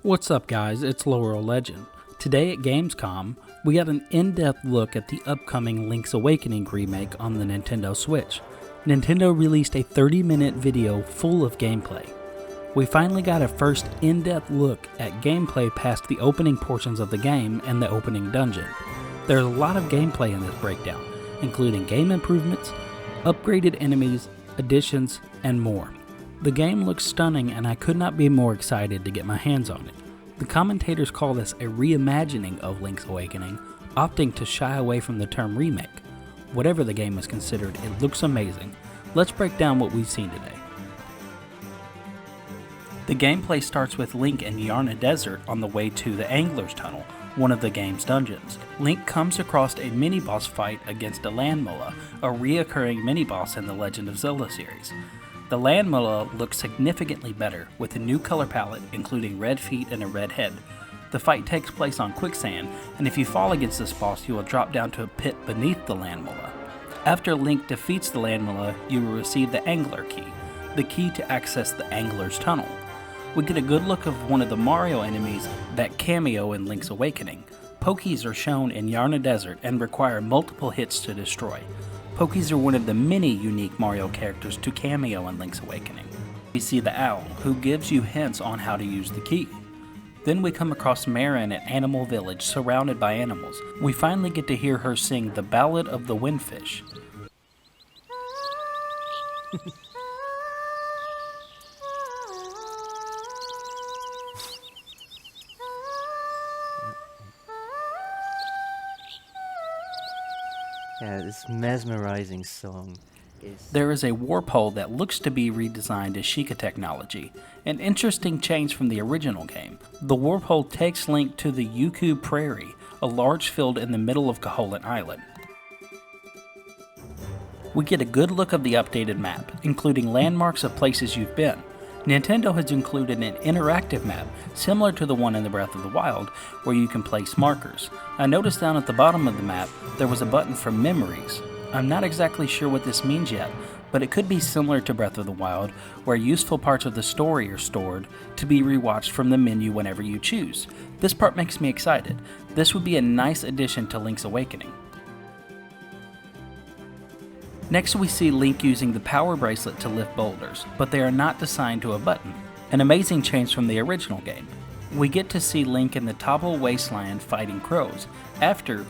What's up guys, it's Laurel Legend. Today at Gamescom, we got an in-depth look at the upcoming Link's Awakening remake on the Nintendo Switch. Nintendo released a 30-minute video full of gameplay. We finally got a first in-depth look at gameplay past the opening portions of the game and the opening dungeon. There's a lot of gameplay in this breakdown, including game improvements, upgraded enemies, additions, and more. The game looks stunning and I could not be more excited to get my hands on it. The commentators call this a reimagining of Link's Awakening, opting to shy away from the term remake. Whatever the game is considered, it looks amazing. Let's break down what we've seen today. The gameplay starts with Link in Yarna Desert on the way to the Angler's Tunnel, one of the game's dungeons. Link comes across a mini-boss fight against a Landmula, a reoccurring mini-boss in the Legend of Zelda series. The Landmula looks significantly better, with a new color palette, including red feet and a red head. The fight takes place on quicksand, and if you fall against this boss, you will drop down to a pit beneath the Landmula. After Link defeats the Landmula, you will receive the Angler Key, the key to access the Angler's Tunnel. We get a good look of one of the Mario enemies that cameo in Link's Awakening. Pokies are shown in Yarna Desert and require multiple hits to destroy. Pokies are one of the many unique Mario characters to cameo in Link's Awakening. We see the owl, who gives you hints on how to use the key. Then we come across Marin at Animal Village, surrounded by animals. We finally get to hear her sing the Ballad of the Windfish. Yeah, this mesmerizing song is... There is a warp hole that looks to be redesigned as Sheikah technology, an interesting change from the original game. The warp hole takes Link to the Yuku Prairie, a large field in the middle of Koholint Island. We get a good look of the updated map, including landmarks of places you've been. Nintendo has included an interactive map, similar to the one in the Breath of the Wild, where you can place markers. I noticed down at the bottom of the map, there was a button for memories. I'm not exactly sure what this means yet, but it could be similar to Breath of the Wild, where useful parts of the story are stored to be rewatched from the menu whenever you choose. This part makes me excited. This would be a nice addition to Link's Awakening. Next we see Link using the power bracelet to lift boulders, but they are not assigned to a button, an amazing change from the original game. We get to see Link in the Topple Wasteland fighting crows. After,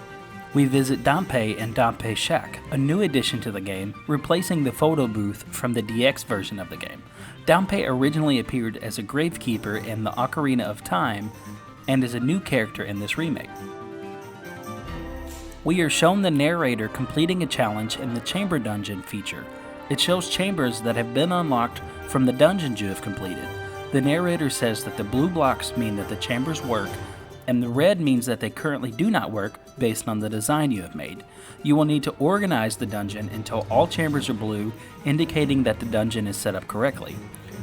we visit Dampé and Dampé's Shack, a new addition to the game, replacing the photo booth from the DX version of the game. Dampé originally appeared as a gravekeeper in the Ocarina of Time and is a new character in this remake. We are shown the narrator completing a challenge in the Chamber Dungeon feature. It shows chambers that have been unlocked from the dungeons you have completed. The narrator says that the blue blocks mean that the chambers work, and the red means that they currently do not work based on the design you have made. You will need to organize the dungeon until all chambers are blue, indicating that the dungeon is set up correctly.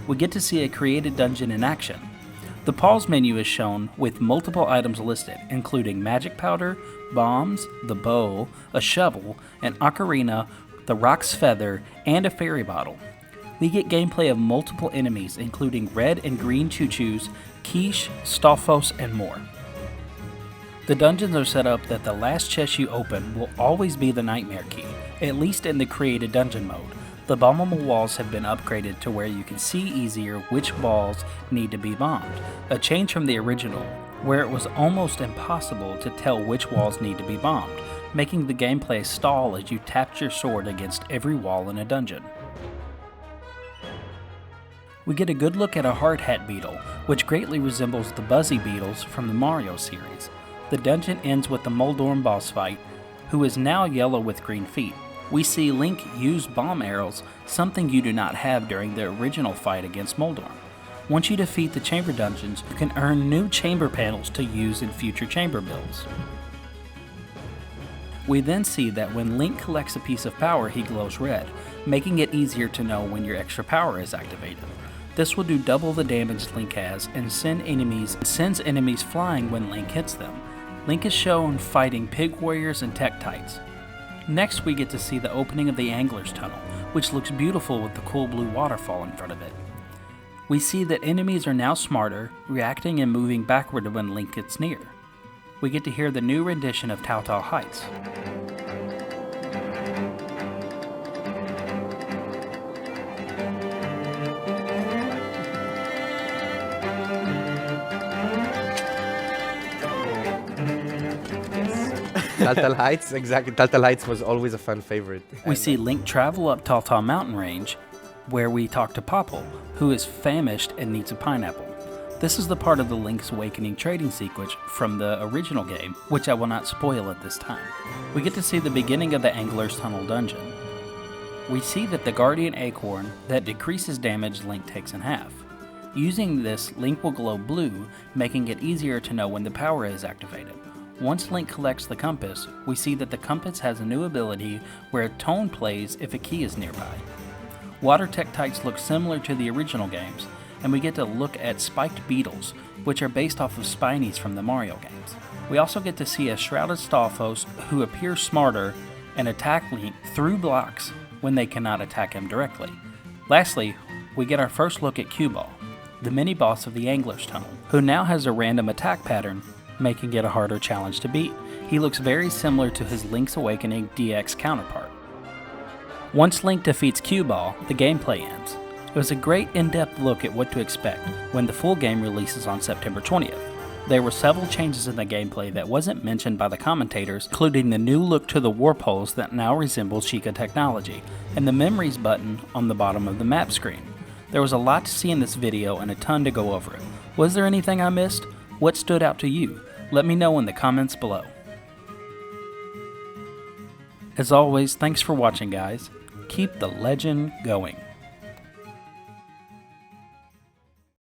We get to see a created dungeon in action. The pause menu is shown with multiple items listed, including magic powder, bombs, the bow, a shovel, an ocarina, the rock's feather, and a fairy bottle. We get gameplay of multiple enemies, including red and green choo-choos, quiche, Stalfos, and more. The dungeons are set up that the last chest you open will always be the Nightmare Key, at least in the created dungeon mode. The bombable walls have been upgraded to where you can see easier which walls need to be bombed, a change from the original, where it was almost impossible to tell which walls need to be bombed, making the gameplay stall as you tapped your sword against every wall in a dungeon. We get a good look at a hard hat beetle, which greatly resembles the Buzzy Beetles from the Mario series. The dungeon ends with the Moldorm boss fight, who is now yellow with green feet. We see Link use bomb arrows, something you do not have during the original fight against Moldorm. Once you defeat the chamber dungeons, you can earn new chamber panels to use in future chamber builds. We then see that when Link collects a piece of power, he glows red, making it easier to know when your extra power is activated. This will do double the damage Link has and sends enemies flying when Link hits them. Link is shown fighting pig warriors and Tektites. Next we get to see the opening of the Angler's Tunnel, which looks beautiful with the cool blue waterfall in front of it. We see that enemies are now smarter, reacting and moving backward when Link gets near. We get to hear the new rendition of Tao Tao Heights. Tal Heights, exactly. Tal Heights was always a fun favorite. We see Link travel up Tao Tao mountain range, where we talk to Popple, who is famished and needs a pineapple. This is the part of the Link's Awakening trading sequence from the original game, which I will not spoil at this time. We get to see the beginning of the Angler's Tunnel dungeon. We see that the Guardian Acorn that decreases damage Link takes in half. Using this, Link will glow blue, making it easier to know when the power is activated. Once Link collects the compass, we see that the compass has a new ability where a tone plays if a key is nearby. Water Tektites look similar to the original games, and we get to look at spiked beetles, which are based off of Spinies from the Mario games. We also get to see a shrouded Stalfos who appears smarter and attack Link through blocks when they cannot attack him directly. Lastly, we get our first look at Q-Ball, the mini-boss of the Angler's Tunnel, who now has a random attack pattern, making it a harder challenge to beat. He looks very similar to his Link's Awakening DX counterpart. Once Link defeats Q-Ball, the gameplay ends. It was a great in-depth look at what to expect when the full game releases on September 20th. There were several changes in the gameplay that wasn't mentioned by the commentators, including the new look to the warp holes that now resemble Sheikah technology, and the memories button on the bottom of the map screen. There was a lot to see in this video and a ton to go over it. Was there anything I missed? What stood out to you? Let me know in the comments below. As always, thanks for watching, guys. Keep the legend going.